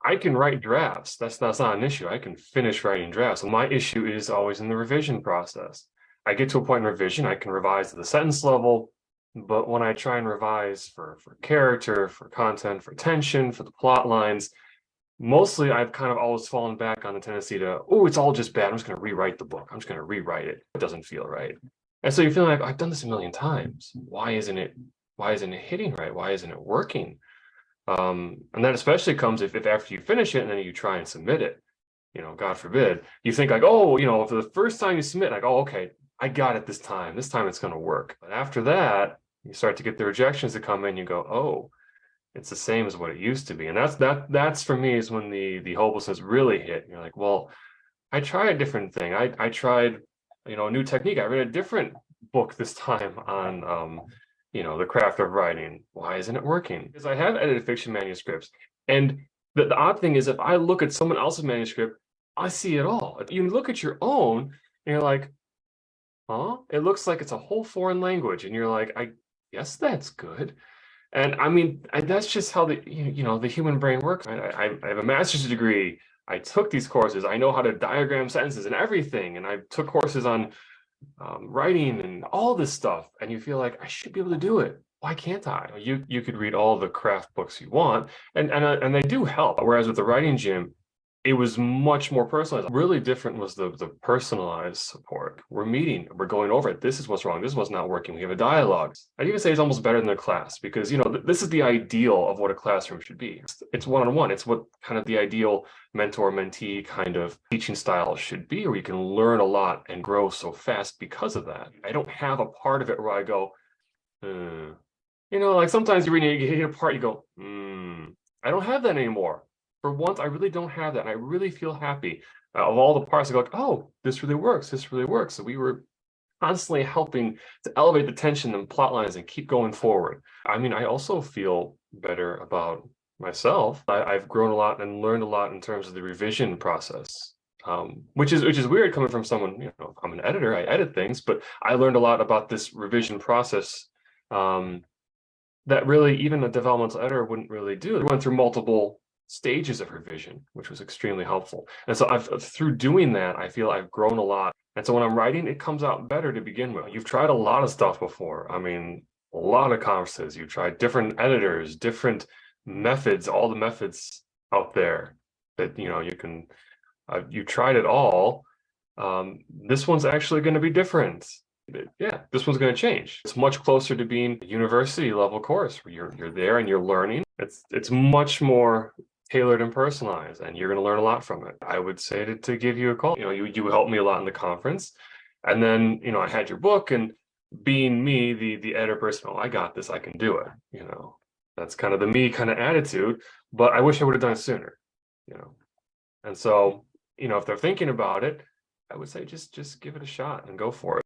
I can write drafts. That's not an issue. I can finish writing drafts. And my issue is always in the revision process. I get to a point in revision, I can revise to the sentence level, but when I try and revise for character, for content, for tension, for the plot lines, mostly I've kind of always fallen back on the tendency to, oh, it's all just bad. I'm just going to rewrite the book. I'm just going to rewrite it. It doesn't feel right. And so you feel like I've done this a million times. Why isn't it hitting right? Why isn't it working? And that especially comes if after you finish it and then you try and submit it, God forbid, you think like, oh, for the first time you submit, like, oh, okay, I got it this time. This time it's going to work. But after that, you start to get the rejections that come in. You go, oh, it's the same as what it used to be. And that's for me is when the hopelessness really hit. You're like, well, I tried a different thing. I tried, a new technique. I read a different book this time on the craft of writing. Why isn't it working? Because I have edited fiction manuscripts. And the odd thing is if I look at someone else's manuscript, I see it all. You look at your own and you're like, huh? It looks like it's a whole foreign language. And you're like, I guess that's good. And I mean, that's just how the human brain works. I have a master's degree. I took these courses. I know how to diagram sentences and everything. And I took courses on writing and all this stuff. And you feel like I should be able to do it. Why can't I? You could read all the craft books you want, and they do help. Whereas with the writing gym, it was much more personalized. Really different was the personalized support. We're meeting, we're going over it. This is what's wrong. This is what's not working. We have a dialogue. I'd even say it's almost better than a class because, this is the ideal of what a classroom should be. It's one-on-one. It's what kind of the ideal mentor-mentee kind of teaching style should be, where you can learn a lot and grow so fast because of that. I don't have a part of it where I go, like sometimes you're reading, you hit a part, you go, I don't have that anymore. For once, I really don't have that. And I really feel happy. Of all the parts, I go like, oh, this really works. This really works. So we were constantly helping to elevate the tension and plot lines and keep going forward. I mean, I also feel better about myself. I've grown a lot and learned a lot in terms of the revision process, which is weird coming from someone, I'm an editor, I edit things, but I learned a lot about this revision process that really even a developmental editor wouldn't really do. They went through multiple stages of revision, which was extremely helpful. And so through doing that, I feel I've grown a lot. And so when I'm writing, it comes out better to begin with. You've tried a lot of stuff before. I mean, a lot of conferences. You've tried different editors, different methods, all the methods out there that, you can, you tried it all. This one's actually going to be different. Yeah, this one's going to change. It's much closer to being a university level course where you're there and you're learning. It's much more tailored and personalized, and you're going to learn a lot from it. I would say to give you a call. You helped me a lot in the conference, and then I had your book, and being me, the editor person, oh, I got this, I can do it. That's kind of the me kind of attitude. But I wish I would have done it sooner. And so if they're thinking about it, I would say just give it a shot and go for it.